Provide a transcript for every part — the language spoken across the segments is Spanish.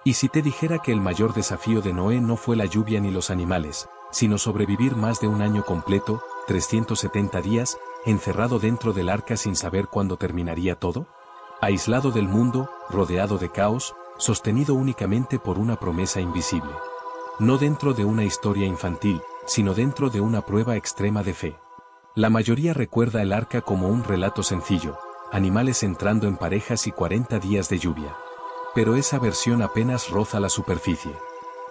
¿Y si te dijera que el mayor desafío de Noé no fue la lluvia ni los animales, sino sobrevivir más de un año completo, 370 días, encerrado dentro del arca sin saber cuándo terminaría todo? Aislado del mundo, rodeado de caos, sostenido únicamente por una promesa invisible. No dentro de una historia infantil, sino dentro de una prueba extrema de fe. La mayoría recuerda el arca como un relato sencillo, animales entrando en parejas y 40 días de lluvia. Pero esa versión apenas roza la superficie.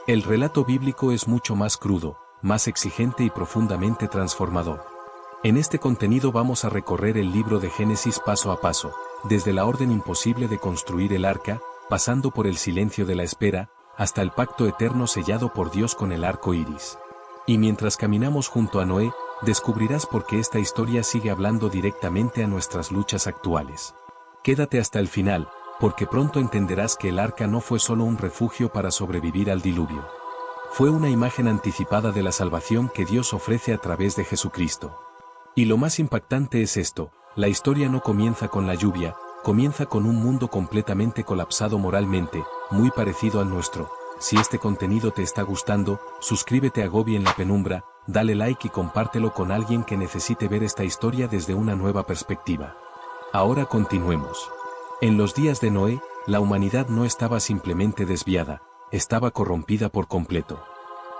El relato bíblico es mucho más crudo, más exigente y profundamente transformador. En este contenido vamos a recorrer el libro de Génesis paso a paso, desde la orden imposible de construir el arca, pasando por el silencio de la espera, hasta el pacto eterno sellado por Dios con el arco iris. Y mientras caminamos junto a Noé, descubrirás por qué esta historia sigue hablando directamente a nuestras luchas actuales. Quédate hasta el final, porque pronto entenderás que el arca no fue solo un refugio para sobrevivir al diluvio. Fue una imagen anticipada de la salvación que Dios ofrece a través de Jesucristo. Y lo más impactante es esto: la historia no comienza con la lluvia, comienza con un mundo completamente colapsado moralmente, muy parecido al nuestro. Si este contenido te está gustando, suscríbete a Gobi en la penumbra, dale like y compártelo con alguien que necesite ver esta historia desde una nueva perspectiva. Ahora continuemos. En los días de Noé, la humanidad no estaba simplemente desviada, estaba corrompida por completo.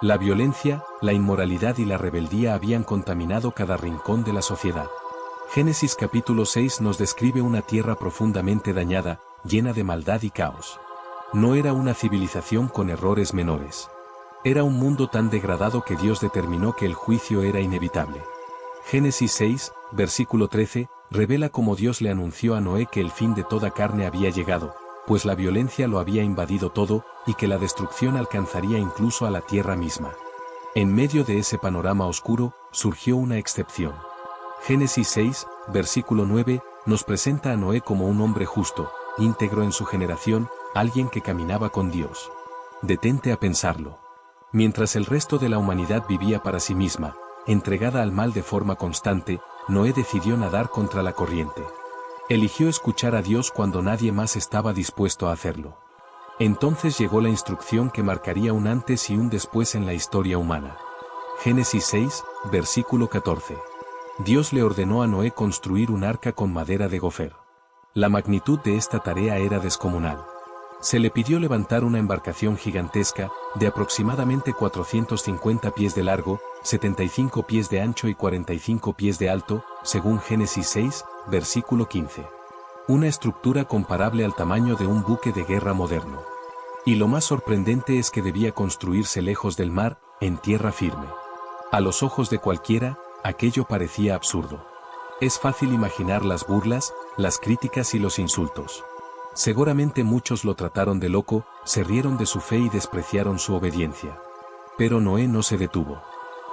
La violencia, la inmoralidad y la rebeldía habían contaminado cada rincón de la sociedad. Génesis capítulo 6 nos describe una tierra profundamente dañada, llena de maldad y caos. No era una civilización con errores menores. Era un mundo tan degradado que Dios determinó que el juicio era inevitable. Génesis 6, versículo 13, revela cómo Dios le anunció a Noé que el fin de toda carne había llegado, pues la violencia lo había invadido todo, y que la destrucción alcanzaría incluso a la tierra misma. En medio de ese panorama oscuro, surgió una excepción. Génesis 6, versículo 9, nos presenta a Noé como un hombre justo, íntegro en su generación, alguien que caminaba con Dios. Detente a pensarlo. Mientras el resto de la humanidad vivía para sí misma, entregada al mal de forma constante, Noé decidió nadar contra la corriente. Eligió escuchar a Dios cuando nadie más estaba dispuesto a hacerlo. Entonces llegó la instrucción que marcaría un antes y un después en la historia humana. Génesis 6, versículo 14. Dios le ordenó a Noé construir un arca con madera de gofer. La magnitud de esta tarea era descomunal. Se le pidió levantar una embarcación gigantesca, de aproximadamente 450 pies de largo, 75 pies de ancho y 45 pies de alto, según Génesis 6, versículo 15. Una estructura comparable al tamaño de un buque de guerra moderno. Y lo más sorprendente es que debía construirse lejos del mar, en tierra firme. A los ojos de cualquiera, aquello parecía absurdo. Es fácil imaginar las burlas, las críticas y los insultos. Seguramente muchos lo trataron de loco, se rieron de su fe y despreciaron su obediencia. Pero Noé no se detuvo.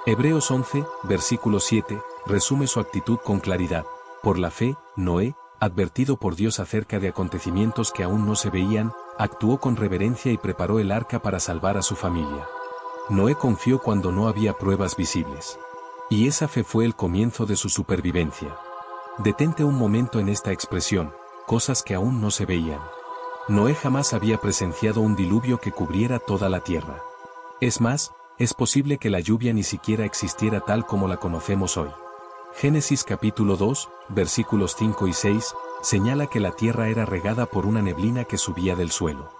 Hebreos 11, versículo 7, resume su actitud con claridad. Por la fe, Noé, advertido por Dios acerca de acontecimientos que aún no se veían, actuó con reverencia y preparó el arca para salvar a su familia. Noé confió cuando no había pruebas visibles. Y esa fe fue el comienzo de su supervivencia. Detente un momento en esta expresión, cosas que aún no se veían. Noé jamás había presenciado un diluvio que cubriera toda la tierra. Es más, es posible que la lluvia ni siquiera existiera tal como la conocemos hoy. Génesis capítulo 2, versículos 5 y 6, señala que la tierra era regada por una neblina que subía del suelo.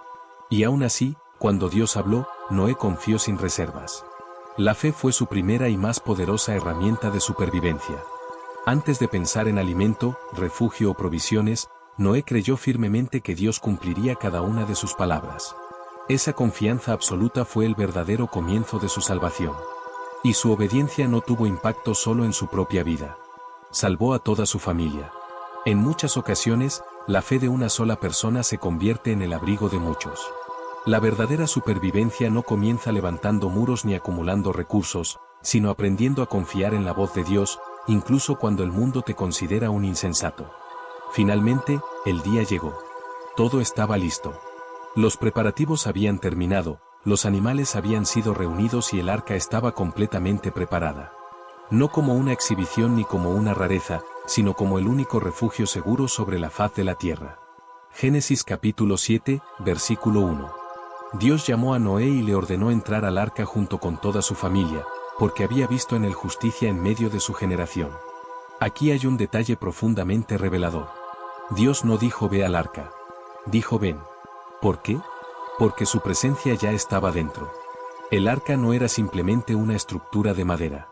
Y aún así, cuando Dios habló, Noé confió sin reservas. La fe fue su primera y más poderosa herramienta de supervivencia. Antes de pensar en alimento, refugio o provisiones, Noé creyó firmemente que Dios cumpliría cada una de sus palabras. Esa confianza absoluta fue el verdadero comienzo de su salvación. Y su obediencia no tuvo impacto solo en su propia vida. Salvó a toda su familia. En muchas ocasiones, la fe de una sola persona se convierte en el abrigo de muchos. La verdadera supervivencia no comienza levantando muros ni acumulando recursos, sino aprendiendo a confiar en la voz de Dios, incluso cuando el mundo te considera un insensato. Finalmente, el día llegó. Todo estaba listo. Los preparativos habían terminado, los animales habían sido reunidos y el arca estaba completamente preparada. No como una exhibición ni como una rareza, sino como el único refugio seguro sobre la faz de la tierra. Génesis capítulo 7, versículo 1. Dios llamó a Noé y le ordenó entrar al arca junto con toda su familia, porque había visto en él justicia en medio de su generación. Aquí hay un detalle profundamente revelador. Dios no dijo ve al arca. Dijo ven. ¿Por qué? Porque su presencia ya estaba dentro. El arca no era simplemente una estructura de madera.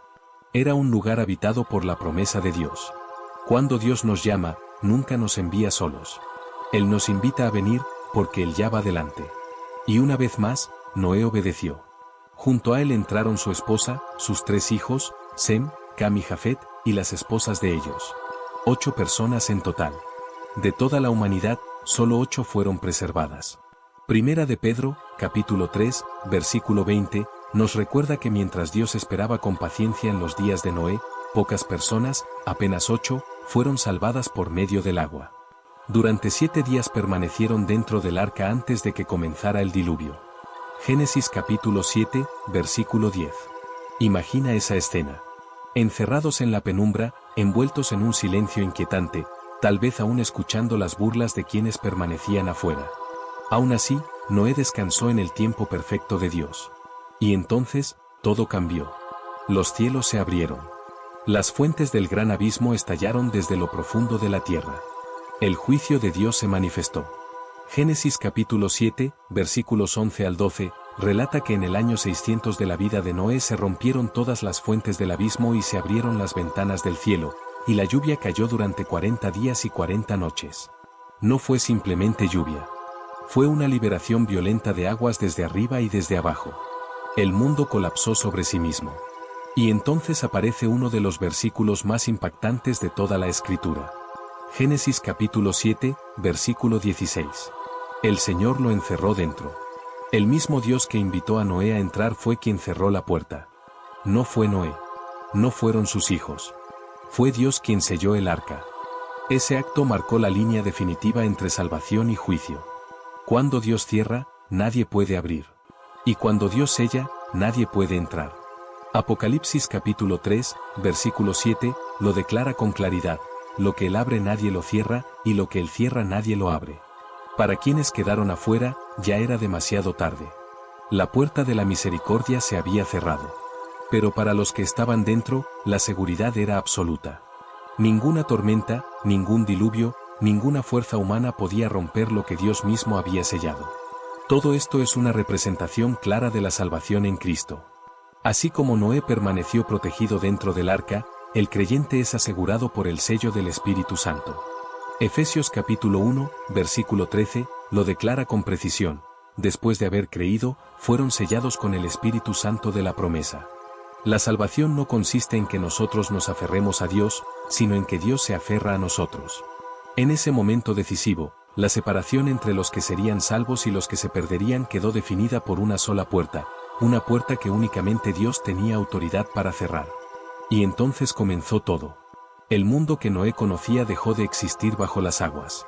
Era un lugar habitado por la promesa de Dios. Cuando Dios nos llama, nunca nos envía solos. Él nos invita a venir, porque Él ya va delante. Y una vez más, Noé obedeció. Junto a él entraron su esposa, sus 3 hijos, Sem, Cam y Jafet, y las esposas de ellos. 8 personas en total. De toda la humanidad, solo 8 fueron preservadas. Primera de Pedro, capítulo 3, versículo 20, nos recuerda que mientras Dios esperaba con paciencia en los días de Noé, pocas personas, apenas 8, fueron salvadas por medio del agua. Durante 7 días permanecieron dentro del arca antes de que comenzara el diluvio. Génesis capítulo 7, versículo 10. Imagina esa escena. Encerrados en la penumbra, envueltos en un silencio inquietante, tal vez aún escuchando las burlas de quienes permanecían afuera. Aún así, Noé descansó en el tiempo perfecto de Dios. Y entonces, todo cambió. Los cielos se abrieron. Las fuentes del gran abismo estallaron desde lo profundo de la tierra. El juicio de Dios se manifestó. Génesis capítulo 7, versículos 11 al 12, relata que en el año 600 de la vida de Noé se rompieron todas las fuentes del abismo y se abrieron las ventanas del cielo, y la lluvia cayó durante 40 días y 40 noches. No fue simplemente lluvia. Fue una liberación violenta de aguas desde arriba y desde abajo. El mundo colapsó sobre sí mismo. Y entonces aparece uno de los versículos más impactantes de toda la Escritura. Génesis capítulo 7, versículo 16. El Señor lo encerró dentro. El mismo Dios que invitó a Noé a entrar fue quien cerró la puerta. No fue Noé. No fueron sus hijos. Fue Dios quien selló el arca. Ese acto marcó la línea definitiva entre salvación y juicio. Cuando Dios cierra, nadie puede abrir. Y cuando Dios sella, nadie puede entrar. Apocalipsis capítulo 3, versículo 7, lo declara con claridad. Lo que Él abre nadie lo cierra, y lo que Él cierra nadie lo abre. Para quienes quedaron afuera, ya era demasiado tarde. La puerta de la misericordia se había cerrado. Pero para los que estaban dentro, la seguridad era absoluta. Ninguna tormenta, ningún diluvio, ninguna fuerza humana podía romper lo que Dios mismo había sellado. Todo esto es una representación clara de la salvación en Cristo. Así como Noé permaneció protegido dentro del arca, el creyente es asegurado por el sello del Espíritu Santo. Efesios capítulo 1, versículo 13, lo declara con precisión. Después de haber creído, fueron sellados con el Espíritu Santo de la promesa. La salvación no consiste en que nosotros nos aferremos a Dios, sino en que Dios se aferra a nosotros. En ese momento decisivo, la separación entre los que serían salvos y los que se perderían quedó definida por una sola puerta, una puerta que únicamente Dios tenía autoridad para cerrar. Y entonces comenzó todo. El mundo que Noé conocía dejó de existir bajo las aguas.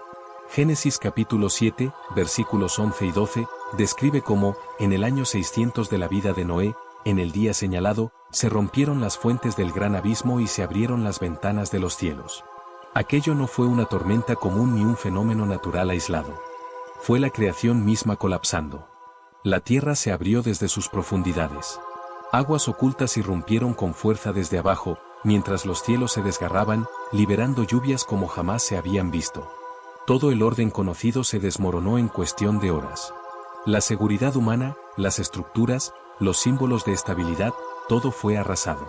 Génesis capítulo 7, versículos 11 y 12, describe cómo, en el año 600 de la vida de Noé, en el día señalado, se rompieron las fuentes del gran abismo y se abrieron las ventanas de los cielos. Aquello no fue una tormenta común ni un fenómeno natural aislado. Fue la creación misma colapsando. La tierra se abrió desde sus profundidades. Aguas ocultas irrumpieron con fuerza desde abajo, mientras los cielos se desgarraban, liberando lluvias como jamás se habían visto. Todo el orden conocido se desmoronó en cuestión de horas. La seguridad humana, las estructuras, los símbolos de estabilidad, todo fue arrasado.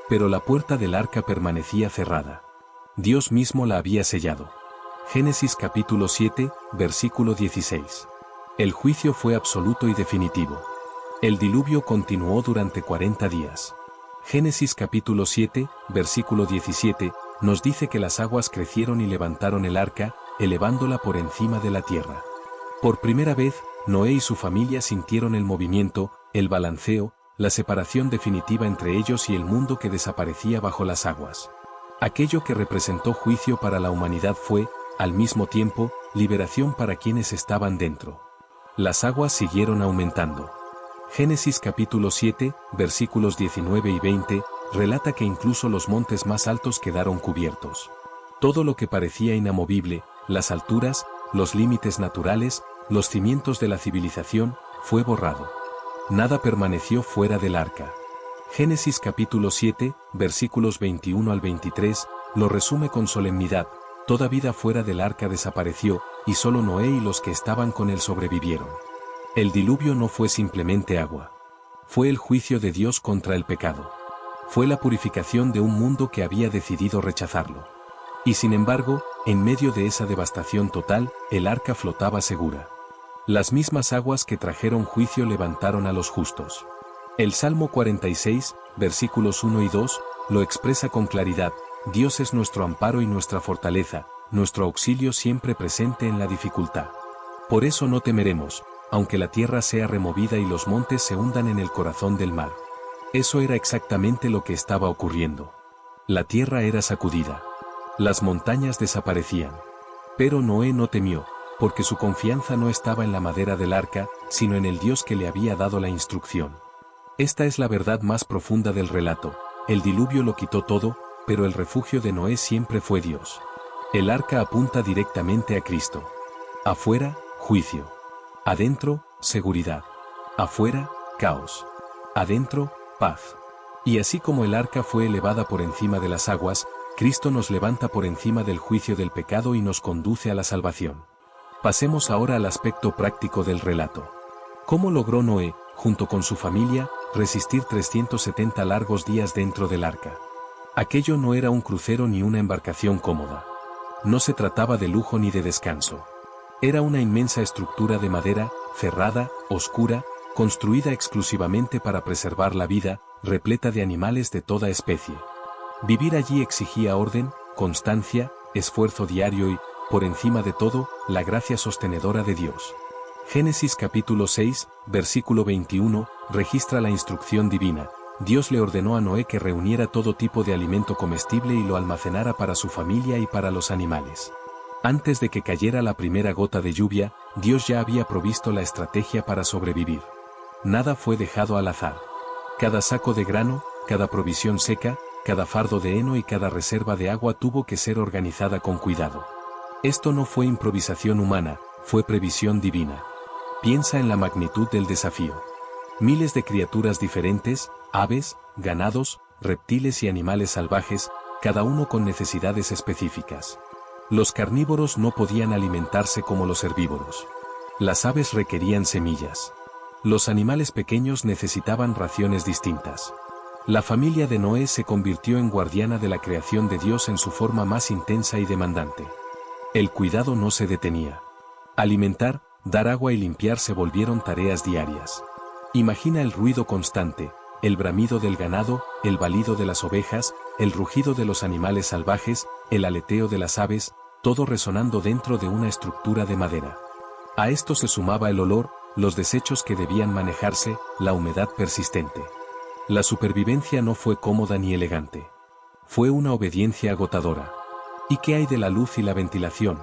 Pero la puerta del arca permanecía cerrada. Dios mismo la había sellado. Génesis capítulo 7, versículo 16. El juicio fue absoluto y definitivo. El diluvio continuó durante 40 días. Génesis capítulo 7, versículo 17, nos dice que las aguas crecieron y levantaron el arca, elevándola por encima de la tierra. Por primera vez, Noé y su familia sintieron el movimiento, el balanceo, la separación definitiva entre ellos y el mundo que desaparecía bajo las aguas. Aquello que representó juicio para la humanidad fue, al mismo tiempo, liberación para quienes estaban dentro. Las aguas siguieron aumentando. Génesis capítulo 7, versículos 19 y 20, relata que incluso los montes más altos quedaron cubiertos. Todo lo que parecía inamovible, las alturas, los límites naturales, los cimientos de la civilización, fue borrado. Nada permaneció fuera del arca. Génesis capítulo 7, versículos 21 al 23, lo resume con solemnidad: toda vida fuera del arca desapareció, y solo Noé y los que estaban con él sobrevivieron. El diluvio no fue simplemente agua. Fue el juicio de Dios contra el pecado. Fue la purificación de un mundo que había decidido rechazarlo. Y sin embargo, en medio de esa devastación total, el arca flotaba segura. Las mismas aguas que trajeron juicio levantaron a los justos. El Salmo 46, versículos 1 y 2, lo expresa con claridad: Dios es nuestro amparo y nuestra fortaleza, nuestro auxilio siempre presente en la dificultad. Por eso no temeremos, aunque la tierra sea removida y los montes se hundan en el corazón del mar. Eso era exactamente lo que estaba ocurriendo. La tierra era sacudida. Las montañas desaparecían. Pero Noé no temió, porque su confianza no estaba en la madera del arca, sino en el Dios que le había dado la instrucción. Esta es la verdad más profunda del relato: el diluvio lo quitó todo, pero el refugio de Noé siempre fue Dios. El arca apunta directamente a Cristo. Afuera, juicio. Adentro, seguridad. Afuera, caos. Adentro, paz. Y así como el arca fue elevada por encima de las aguas, Cristo nos levanta por encima del juicio del pecado y nos conduce a la salvación. Pasemos ahora al aspecto práctico del relato. ¿Cómo logró Noé, junto con su familia, resistir 370 largos días dentro del arca? Aquello no era un crucero ni una embarcación cómoda. No se trataba de lujo ni de descanso. Era una inmensa estructura de madera, cerrada, oscura, construida exclusivamente para preservar la vida, repleta de animales de toda especie. Vivir allí exigía orden, constancia, esfuerzo diario y, por encima de todo, la gracia sostenedora de Dios. Génesis capítulo 6, versículo 21, registra la instrucción divina: Dios le ordenó a Noé que reuniera todo tipo de alimento comestible y lo almacenara para su familia y para los animales. Antes de que cayera la primera gota de lluvia, Dios ya había provisto la estrategia para sobrevivir. Nada fue dejado al azar. Cada saco de grano, cada provisión seca, cada fardo de heno y cada reserva de agua tuvo que ser organizada con cuidado. Esto no fue improvisación humana, fue previsión divina. Piensa en la magnitud del desafío. Miles de criaturas diferentes, aves, ganados, reptiles y animales salvajes, cada uno con necesidades específicas. Los carnívoros no podían alimentarse como los herbívoros. Las aves requerían semillas. Los animales pequeños necesitaban raciones distintas. La familia de Noé se convirtió en guardiana de la creación de Dios en su forma más intensa y demandante. El cuidado no se detenía. Alimentar, dar agua y limpiar se volvieron tareas diarias. Imagina el ruido constante, el bramido del ganado, el balido de las ovejas, el rugido de los animales salvajes, el aleteo de las aves, todo resonando dentro de una estructura de madera. A esto se sumaba el olor, los desechos que debían manejarse, la humedad persistente. La supervivencia no fue cómoda ni elegante. Fue una obediencia agotadora. ¿Y qué hay de la luz y la ventilación?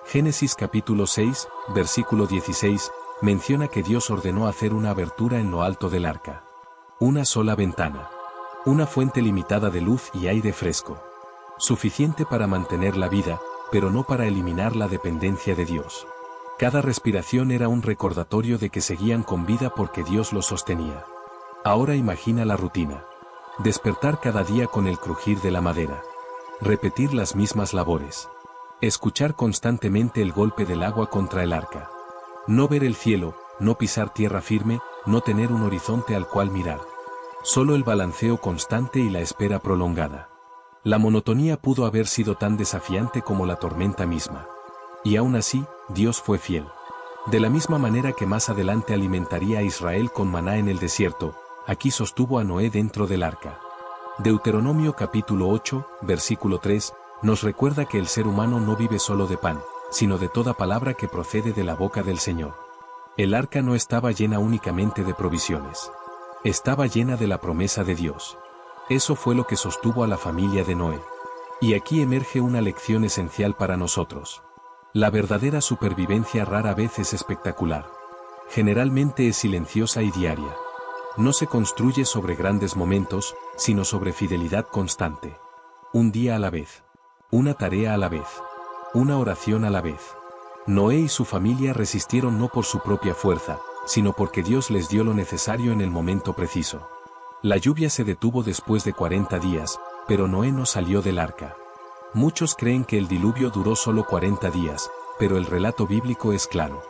Génesis capítulo 6, versículo 16, menciona que Dios ordenó hacer una abertura en lo alto del arca. Una sola ventana. Una fuente limitada de luz y aire fresco. Suficiente para mantener la vida, pero no para eliminar la dependencia de Dios. Cada respiración era un recordatorio de que seguían con vida porque Dios los sostenía. Ahora imagina la rutina. Despertar cada día con el crujir de la madera. Repetir las mismas labores. Escuchar constantemente el golpe del agua contra el arca. No ver el cielo, no pisar tierra firme, no tener un horizonte al cual mirar. Solo el balanceo constante y la espera prolongada. La monotonía pudo haber sido tan desafiante como la tormenta misma. Y aún así, Dios fue fiel. De la misma manera que más adelante alimentaría a Israel con maná en el desierto, aquí sostuvo a Noé dentro del arca. Deuteronomio capítulo 8, versículo 3, nos recuerda que el ser humano no vive solo de pan, sino de toda palabra que procede de la boca del Señor. El arca no estaba llena únicamente de provisiones. Estaba llena de la promesa de Dios. Eso fue lo que sostuvo a la familia de Noé. Y aquí emerge una lección esencial para nosotros. La verdadera supervivencia rara vez es espectacular. Generalmente es silenciosa y diaria. No se construye sobre grandes momentos, sino sobre fidelidad constante. Un día a la vez. Una tarea a la vez. Una oración a la vez. Noé y su familia resistieron no por su propia fuerza, sino porque Dios les dio lo necesario en el momento preciso. La lluvia se detuvo después de 40 días, pero Noé no salió del arca. Muchos creen que el diluvio duró solo 40 días, pero el relato bíblico es claro.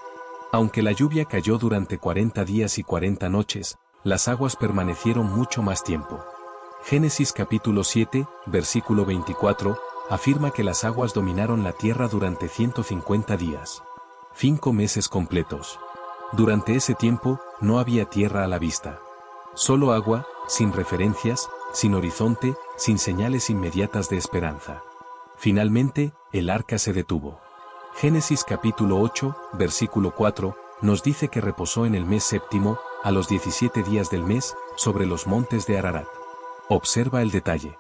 Aunque la lluvia cayó durante 40 días y 40 noches, las aguas permanecieron mucho más tiempo. Génesis capítulo 7, versículo 24, afirma que las aguas dominaron la tierra durante 150 días. 5 meses completos. Durante ese tiempo, no había tierra a la vista. Solo agua, sin referencias, sin horizonte, sin señales inmediatas de esperanza. Finalmente, el arca se detuvo. Génesis capítulo 8, versículo 4, nos dice que reposó en el mes séptimo, a los 17 días del mes, sobre los montes de Ararat. Observa el detalle.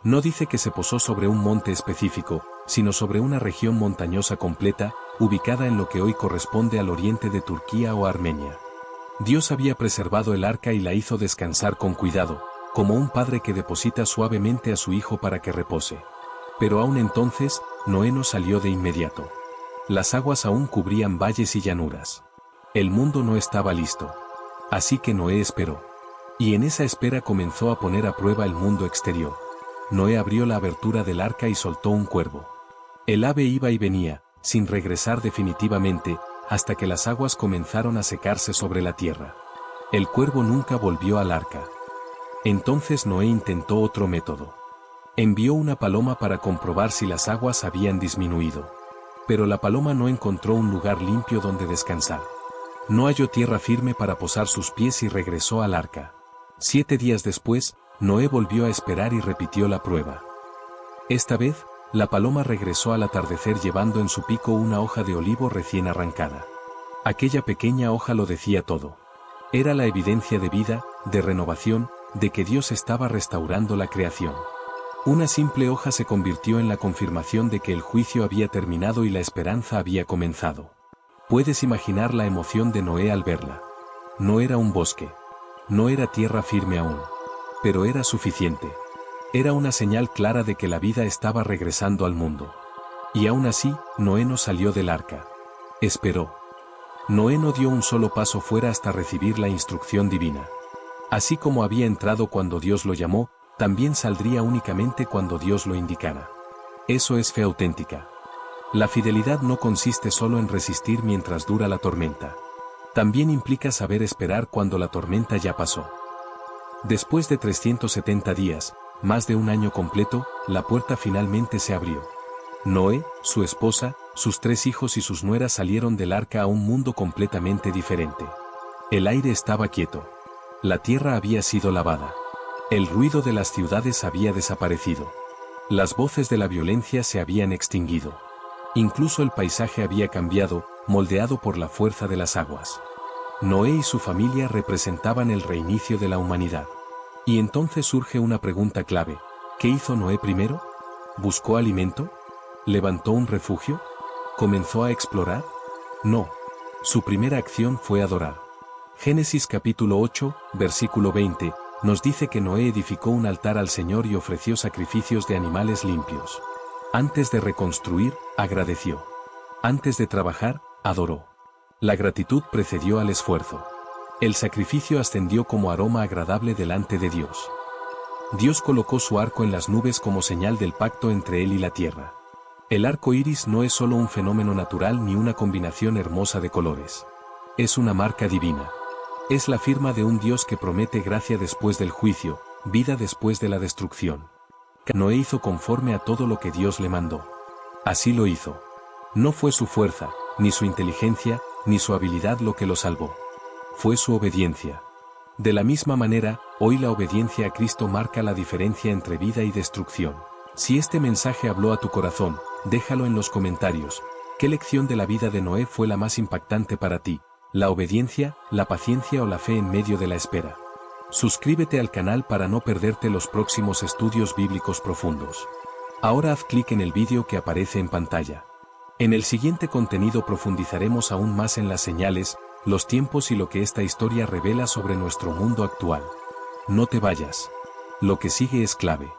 No dice que se posó sobre un monte específico, sino sobre una región montañosa completa, ubicada en lo que hoy corresponde al oriente de Turquía o Armenia. Dios había preservado el arca y la hizo descansar con cuidado, como un padre que deposita suavemente a su hijo para que repose. Pero aún entonces, Noé no salió de inmediato. Las aguas aún cubrían valles y llanuras. El mundo no estaba listo. Así que Noé esperó. Y en esa espera comenzó a poner a prueba el mundo exterior. Noé abrió la abertura del arca y soltó un cuervo. El ave iba y venía, sin regresar definitivamente, hasta que las aguas comenzaron a secarse sobre la tierra. El cuervo nunca volvió al arca. Entonces Noé intentó otro método. Envió una paloma para comprobar si las aguas habían disminuido. Pero la paloma no encontró un lugar limpio donde descansar. No halló tierra firme para posar sus pies y regresó al arca. 7 días después, Noé volvió a esperar y repitió la prueba. Esta vez, la paloma regresó al atardecer llevando en su pico una hoja de olivo recién arrancada. Aquella pequeña hoja lo decía todo. Era la evidencia de vida, de renovación, de que Dios estaba restaurando la creación. Una simple hoja se convirtió en la confirmación de que el juicio había terminado y la esperanza había comenzado. Puedes imaginar la emoción de Noé al verla. No era un bosque. No era tierra firme aún. Pero era suficiente. Era una señal clara de que la vida estaba regresando al mundo. Y aún así, Noé no salió del arca. Esperó. Noé no dio un solo paso fuera hasta recibir la instrucción divina. Así como había entrado cuando Dios lo llamó, también saldría únicamente cuando Dios lo indicara. Eso es fe auténtica. La fidelidad no consiste solo en resistir mientras dura la tormenta. También implica saber esperar cuando la tormenta ya pasó. Después de 370 días, más de un año completo, la puerta finalmente se abrió. Noé, su esposa, sus 3 hijos y sus nueras salieron del arca a un mundo completamente diferente. El aire estaba quieto. La tierra había sido lavada. El ruido de las ciudades había desaparecido. Las voces de la violencia se habían extinguido. Incluso el paisaje había cambiado, moldeado por la fuerza de las aguas. Noé y su familia representaban el reinicio de la humanidad. Y entonces surge una pregunta clave. ¿Qué hizo Noé primero? ¿Buscó alimento? ¿Levantó un refugio? ¿Comenzó a explorar? No. Su primera acción fue adorar. Génesis capítulo 8, versículo 20, nos dice que Noé edificó un altar al Señor y ofreció sacrificios de animales limpios. Antes de reconstruir, agradeció. Antes de trabajar, adoró. La gratitud precedió al esfuerzo. El sacrificio ascendió como aroma agradable delante de Dios. Dios colocó su arco en las nubes como señal del pacto entre él y la tierra. El arco iris no es solo un fenómeno natural ni una combinación hermosa de colores. Es una marca divina. Es la firma de un Dios que promete gracia después del juicio, vida después de la destrucción. Noé hizo conforme a todo lo que Dios le mandó. Así lo hizo. No fue su fuerza, ni su inteligencia, ni su habilidad lo que lo salvó. Fue su obediencia. De la misma manera, hoy la obediencia a Cristo marca la diferencia entre vida y destrucción. Si este mensaje habló a tu corazón, déjalo en los comentarios. ¿Qué lección de la vida de Noé fue la más impactante para ti? ¿La obediencia, la paciencia o la fe en medio de la espera? Suscríbete al canal para no perderte los próximos estudios bíblicos profundos. Ahora haz clic en el vídeo que aparece en pantalla. En el siguiente contenido profundizaremos aún más en las señales, los tiempos y lo que esta historia revela sobre nuestro mundo actual. No te vayas. Lo que sigue es clave.